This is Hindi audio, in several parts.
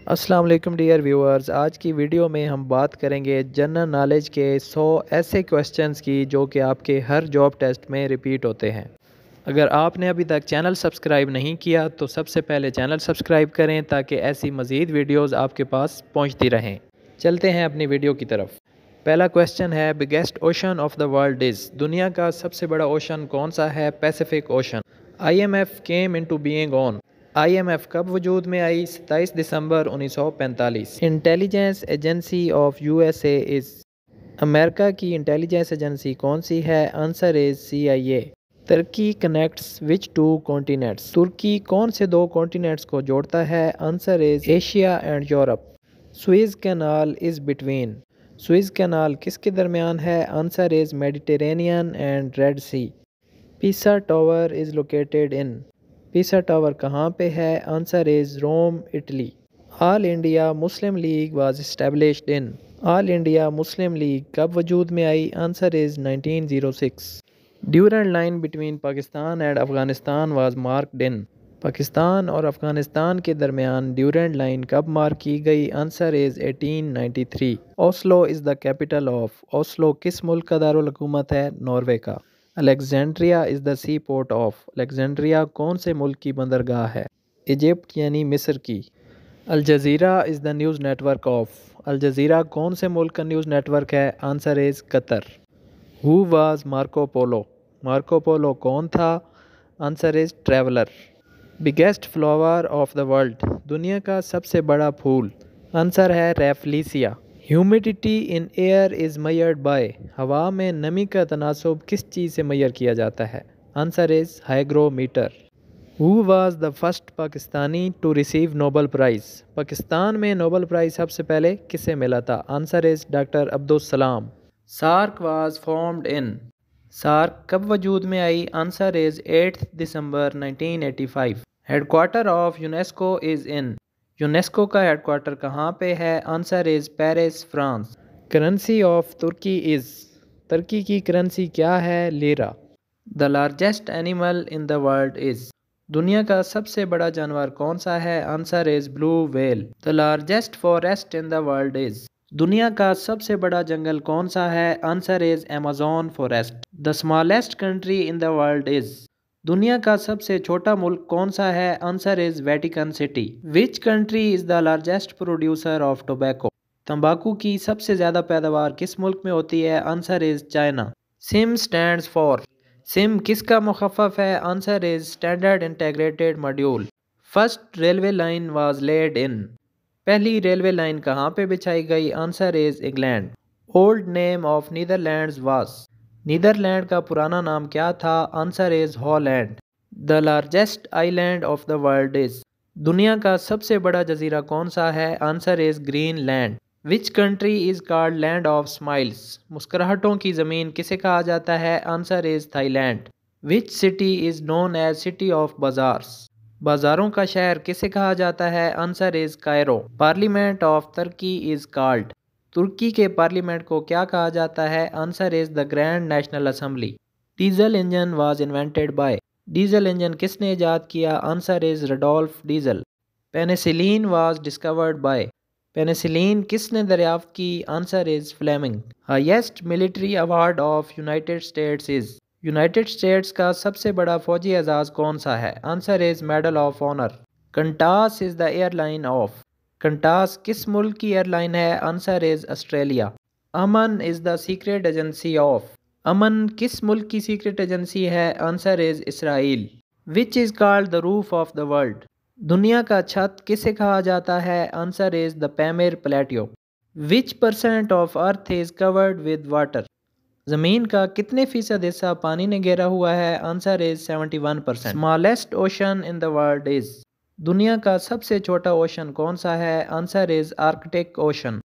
अस्सलाम वालेकुम डियर व्यूअर्स। आज की वीडियो में हम बात करेंगे जनरल नॉलेज के 100 ऐसे क्वेश्चंस की जो कि आपके हर जॉब टेस्ट में रिपीट होते हैं। अगर आपने अभी तक चैनल सब्सक्राइब नहीं किया तो सबसे पहले चैनल सब्सक्राइब करें ताकि ऐसी मज़ीद वीडियोस आपके पास पहुंचती रहें। चलते हैं अपनी वीडियो की तरफ। पहला क्वेश्चन है, biggest ocean of the world is, दुनिया का सबसे बड़ा ओशन कौन सा है? Pacific Ocean. IMF came into being on, IMF कब वजूद में आई? 27 दिसंबर 1945। Intelligence agency of USA is, America की इंटेलिजेंस एजेंसी कौन सी है? Answer is CIA। तुर्की कनेक्ट्स विच टू कॉन्टिनेंट्स, तुर्की कौन से दो कॉन्टिनेंट्स को जोड़ता है? Answer is Asia and Europe. Suez Canal is between, Suez Canal किसके दरमियान है? Answer is Mediterranean and Red Sea. Pisa tower is located in, पीसा टावर कहाँ पे है? Answer is Rome, Italy. All India Muslim League was established in, all India Muslim League कब वजूद में आई? Answer is 1906। Durand line between Pakistan and Afghanistan was marked in, Pakistan और अफ़गानिस्तान के दरमियान ड्यूरेंट लाइन कब मार्क की गई? Answer is 1893। Oslo is the capital of, Oslo किस मुल्क का दारुल हुकूमत है? नॉर्वे का। Alexandria is the sea port of, Alexandria कौन से मुल्क की बंदरगाह है? इजिप्ट यानी मिस्र की। Al Jazeera is the news network of, Al Jazeera कौन से मुल्क का न्यूज़ नेटवर्क है? Answer is Qatar. Who was Marco Polo, Marco Polo कौन था? Answer is traveller. Biggest flower of the world, दुनिया का सबसे बड़ा फूल? आंसर है Rafflesia. Humidity in air is measured by, हवा में नमी का तनासब किस चीज़ से मेजर किया जाता है? Answer is hygrometer. Who was the first Pakistani to receive Nobel Prize, Pakistan में नोबल प्राइज़ सबसे पहले किसे मिला था? Answer is doctor Abdul Salam. SAARC was formed in, SAARC कब वजूद में आई? आंसर इज़ 8 दिसंबर 1985। Headquarter of UNESCO is in, UNESCO का हेडक्वार्टर कहाँ पे है? Answer is Paris, France. Currency of तुर्की इज़, तुर्की की करेंसी क्या है? Lira. The largest animal in the world is, दुनिया का सबसे बड़ा जानवर कौन सा है? Answer is blue whale. The largest forest in the world is, दुनिया का सबसे बड़ा जंगल कौन सा है? Answer is Amazon forest. The smallest country in the world is, दुनिया का सबसे छोटा मुल्क कौन सा है? Answer is Vatican city. Which country is the largest producer of tobacco, तंबाकू की सबसे ज़्यादा पैदावार किस मुल्क में होती है? Answer is China. SIM stands for, SIM किसका मुखफ़फ़ है? Answer is standard integrated module. First railway line was laid in, पहली रेलवे लाइन कहाँ पे बिछाई गई? Answer is England. Old name of Netherlands was, Netherland का पुराना नाम क्या था? Answer is Holland. The largest island of the world is, दुनिया का सबसे बड़ा जजीरा कौन सा है? Answer is Greenland. Which country is called land of smiles, मुस्कुराहटों की ज़मीन किसे कहा जाता है? Answer is Thailand. Which city is known as city of bazaars, बाजारों का शहर किसे कहा जाता है? Answer is Cairo. Parliament of तुर्की इज़ कॉल्ड, तुर्की के पार्लियामेंट को क्या कहा जाता है? Answer is the grand national assembly. Diesel engine was invented by, diesel engine किसने ईजाद किया? Answer is Rudolf Diesel. Penicillin was discovered by, penicillin किसने दरियाफ्त की? Answer is Fleming. Highest military award of United States is, United States का सबसे बड़ा फौजी एजाज़ कौन सा है? Answer is medal of honour. Qantas is the airline of, Qantas किस मुल्क की एयरलाइन है? Answer is Australia. Aman is the secret agency of, Aman किस मुल्क की सीक्रेट एजेंसी है? Answer is Israel. Which is called the roof of the world, दुनिया का छत किसे कहा जाता है? Answer is the Pamir plateau. Which percent of earth is covered with water, ज़मीन का कितने फीसद हिस्सा पानी ने घेरा हुआ है? Answer is 71%। Smallest ocean in the world is, दुनिया का सबसे छोटा ओशन कौन सा है? Answer is Arctic Ocean.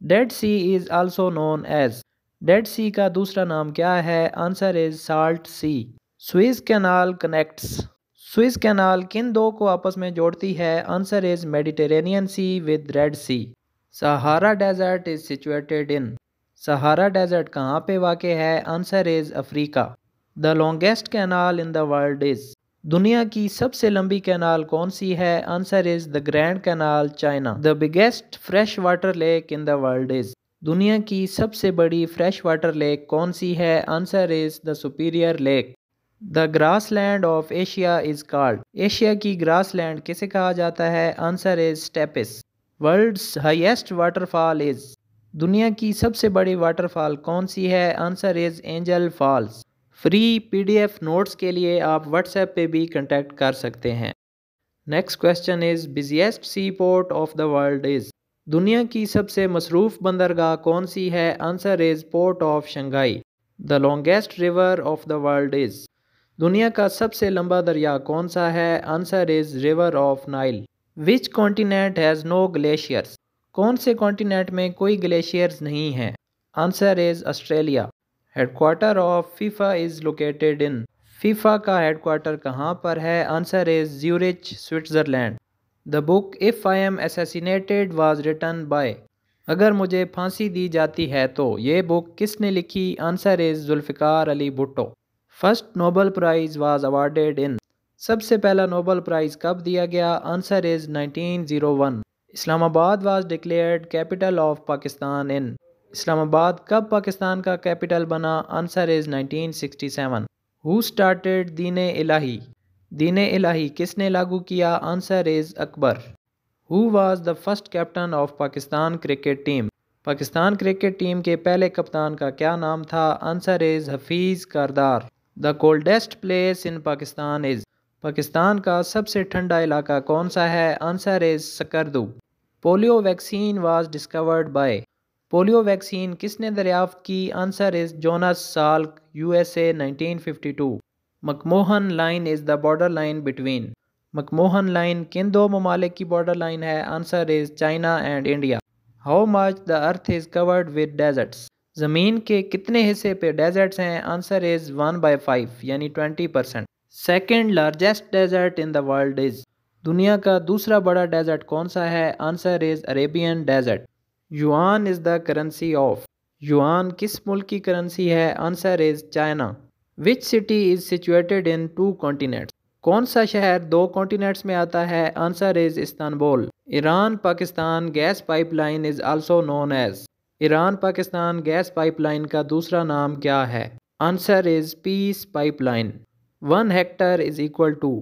Dead Sea is also known as, Dead Sea का दूसरा नाम क्या है? Answer is salt sea. Suez Canal connects, Suez Canal किन दो को आपस में जोड़ती है? Answer is Mediterranean sea with red sea. Sahara desert is situated in, Sahara desert कहाँ पे वाक़ है? Answer is Africa. The longest canal in the world is, दुनिया की सबसे लंबी कैनाल कौन सी है? Answer is the grand canal, China. The biggest fresh water lake in the world is. दुनिया की सबसे बड़ी फ्रेश वाटर लेक कौन सी है? Answer is the superior lake. The grassland of Asia is called. Asia की ग्रासलैंड किसे कहा जाता है? Answer is steppes. World's highest waterfall is. दुनिया की सबसे बड़ी वाटरफॉल कौन सी है? Answer is Angel Falls. Free PDF notes के लिए आप व्हाट्सएप पे भी कांटेक्ट कर सकते हैं। Next question is busiest sea port of the world is. दुनिया की सबसे मसरूफ बंदरगाह कौन सी है? Answer is port of Shanghai. The longest river of the world is. दुनिया का सबसे लंबा दरिया कौन सा है? Answer is river of Nile. Which continent has no glaciers. कौन से कॉन्टिनेंट में कोई ग्लेशियर्स नहीं है? Answer is Australia. Headquarter of FIFA is located in. FIFA का हेडक्वार्टर कहाँ पर है? Answer is Zurich, Switzerland. The book if I am assassinated was written by. अगर मुझे फांसी दी जाती है तो ये बुक किसने लिखी? Answer is Zulfikar Ali Bhutto. First Nobel prize was awarded in. सबसे पहला नोबल प्राइज कब दिया गया? Answer is 1901। Islamabad was declared capital of Pakistan in. Islamabad कब पाकिस्तान का कैपिटल बना? Answer is 1967। हु स्टार्टेड दीन इलाही। दीन इलाही किसने लागू किया? Answer is Akbar. Who was the first captain of Pakistan cricket team. Pakistan cricket team के पहले कप्तान का क्या नाम था? Answer is Hafeez Kardar. The coldest place in Pakistan is. Pakistan का सबसे ठंडा इलाका कौन सा है? Answer is Skardu. Polio vaccine was discovered by. Polio vaccine किसने दरियाफ्त की? Answer is Jonas Salk, USA, 1952। McMahon line is the border line between. मकमोहन line किन दो ममालिक की बॉर्डर लाइन है? Answer is China and India. How much the earth is covered with deserts. ज़मीन के कितने हिस्से पे डेजर्ट्स हैं? आंसर इज 1/5 यानी 20%। Second largest desert in the world is. दुनिया का दूसरा बड़ा डेजर्ट कौन सा है? Answer is Arabian desert. Yuan is the currency of. Yuan किस मुल्क की करेंसी है? Answer is China. Which city is situated in 2 continents. कौन सा शहर 2 कॉन्टिनेंट्स में आता है? Answer is Istanbul. Iran Pakistan gas pipeline is also known as. Iran Pakistan gas pipeline का दूसरा नाम क्या है? Answer is peace pipeline. 1 hectare is equal to.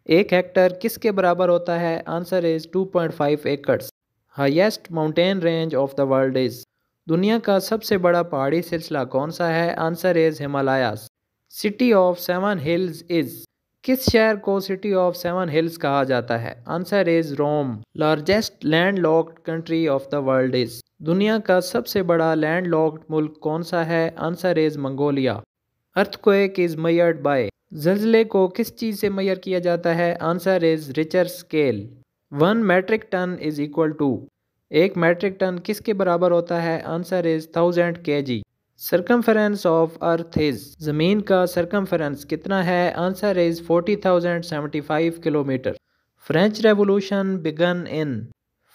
1 hectare किसके बराबर होता है? Answer is 2.5 acres. Highest mountain range of the world is. दुनिया का सबसे बड़ा पहाड़ी सिलसिला कौन सा है? Answer is Himalayas. City of 7 hills is. किस शहर को सिटी ऑफ 7 हिल्स कहा जाता है? Answer is Rome. Largest landlocked country of the world is. दुनिया का सबसे बड़ा लैंडलॉक्ड मुल्क कौन सा है? Answer is Mongolia. Earthquake is measured by. ज़लज़ले को किस चीज़ से मेजर किया जाता है? Answer is Richter scale. 1 metric ton is equal to. 1 metric ton किसके बराबर होता है? Answer is 1000 kg। Circumference of earth is. ज़मीन का सरकमफेरेंस कितना है? Answer is 40,075 kilometre. French revolution began in.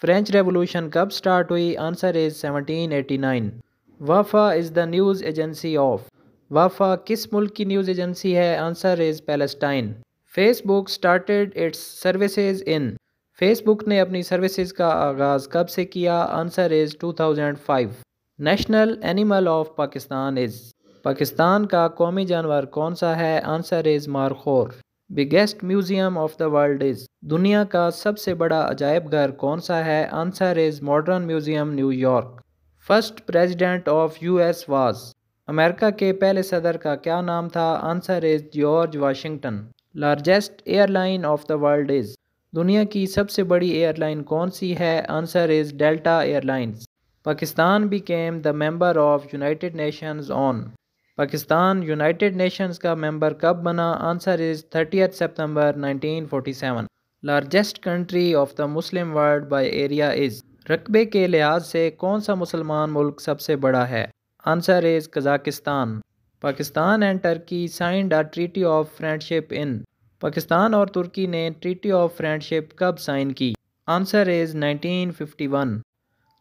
French revolution कब स्टार्ट हुई? Answer is 1789। Wafa is the news agency of. Wafa किस मुल्क की न्यूज़ एजेंसी है? Answer is Palestine. Facebook started its services in. Facebook ने अपनी सर्विसेज का आगाज़ कब से किया? Answer is 2005। National animal of Pakistan is. Pakistan का कौमी जानवर कौन सा है? Answer is markhor. Biggest museum of the world is. दुनिया का सबसे बड़ा अजायब घर कौन सा है? Answer is modern museum, New York. First president of US was. America के पहले सदर का क्या नाम था? Answer is George Washington. Largest airline of the world is. दुनिया की सबसे बड़ी एयरलाइन कौन सी है? Answer is delta airlines. Pakistan became the member of United Nations on. Pakistan United Nations का मेंबर कब बना? Answer is 30 September 1947। Largest country of the Muslim world by area is. रकबे के लिहाज से कौन सा मुसलमान मुल्क सबसे बड़ा है? Answer is Kazakhstan. Pakistan and Turkey signed a treaty of friendship in. Pakistan और तुर्की ने ट्रीटी ऑफ फ्रेंडशिप कब साइन की? Answer is 1951।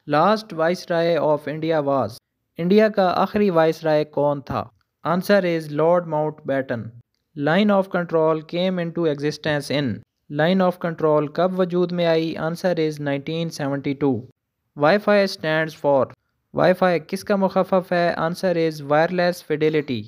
Last viceroy of India was. India का आखिरी वाइसराय कौन था? Answer is Lord Mountbatten. Line of control came into existence in. Line of control कब वजूद में आई? Answer is 1972। Wifi stands for. Wifi किसका मुखफ़फ़ है? Answer is wireless fidelity.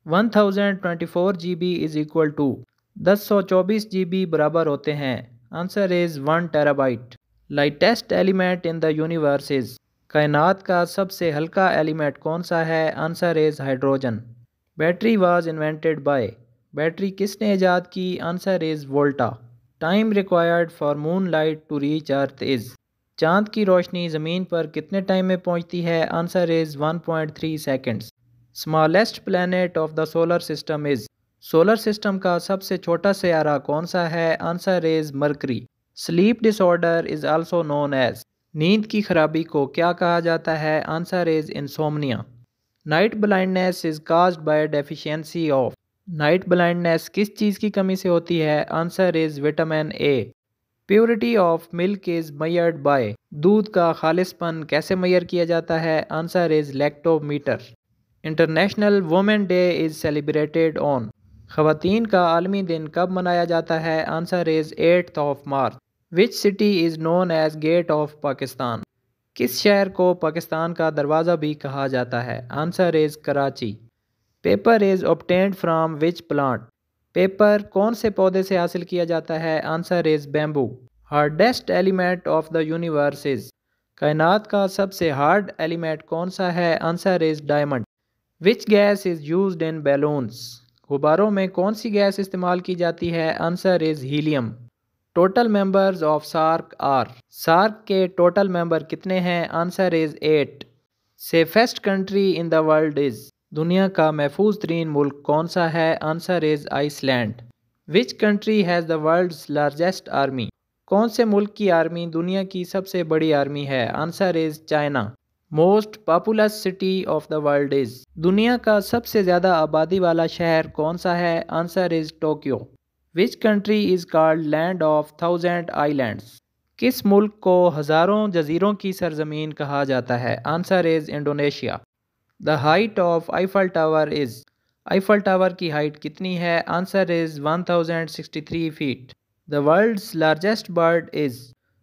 1024 GB is equal to 1024 GB बराबर होते हैं। Answer is 1 terabyte. Lightest element in the universe is. कायनात का सबसे हल्का एलिमेंट कौन सा है? Answer is hydrogen. Battery was invented by. Battery किसने ईजाद की? Answer is Volta. Time required for moon light to reach earth is. चाँद की रोशनी ज़मीन पर कितने टाइम में पहुंचती है? Answer is 1.3 seconds. Smallest planet of the solar system is. Solar system का सबसे छोटा सियारा कौन सा है? Answer is Mercury. Sleep disorder is also known as. नींद की खराबी को क्या कहा जाता है? Answer is insomnia. Night blindness is caused by deficiency of. Night blindness किस चीज़ की कमी से होती है? Answer is vitamin A. Purity of milk is measured bye. दूध का खालिसपन कैसे मेजर किया जाता है? Answer is lactometer. International women day is celebrated on. ख़वातीन का आलमी दिन कब मनाया जाता है? Answer is 8th of March. Which city is known as gate of Pakistan. किस शहर को पाकिस्तान का दरवाज़ा भी कहा जाता है? Answer is Karachi. Paper is obtained from which plant. Paper कौन से पौधे से हासिल किया जाता है? Answer is bamboo. Hardest element of the universe is. कायनात का सबसे हार्ड एलिमेंट कौन सा है? Answer is diamond. Which gas is used in balloons. गुब्बारों में कौन सी गैस इस्तेमाल की जाती है? Answer is helium. Total members of SAARC are. SAARC के टोटल मेंबर कितने हैं? Answer is 8। Safest country in the world is. दुनिया का महफूज तरीन मुल्क कौन सा है? Answer is Iceland. Which country has the world's largest army. कौन से मुल्क की आर्मी दुनिया की सबसे बड़ी आर्मी है? Answer is China. Most populous city of the world is. दुनिया का सबसे ज़्यादा आबादी वाला शहर कौन सा है? Answer is Tokyo. Which country is called land of 1000 islands. किस मुल्क को हज़ारों जजीरों की सरजमीन कहा जाता है? Answer is Indonesia. The height of Eiffel Tower is. Eiffel Tower की हाइट कितनी है? Answer is 1063 feet. The world's largest bird is.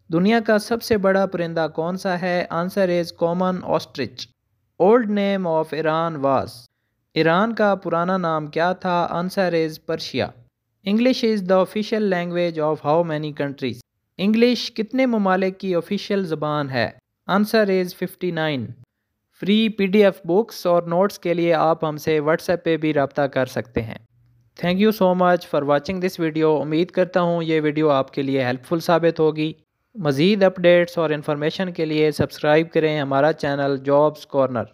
दुनिया का सबसे बड़ा परिंदा कौन सा है? Answer is common ostrich. Old name of Iran was. Iran का पुराना नाम क्या था? Answer is Persia. English is the official language of how many countries. English कितने ममालिक की ऑफिशियल ज़बान है? Answer is 59। Free PDF books और नोट्स के लिए आप हमसे व्हाट्सएप पे भी रब्ता कर सकते हैं। Thank you so much for watching this video. उम्मीद करता हूँ ये वीडियो आपके लिए हेल्पफुल साबित होगी। मज़ीद अपडेट्स और इन्फॉर्मेशन के लिए सब्सक्राइब करें हमारा चैनल जॉब्स कॉर्नर।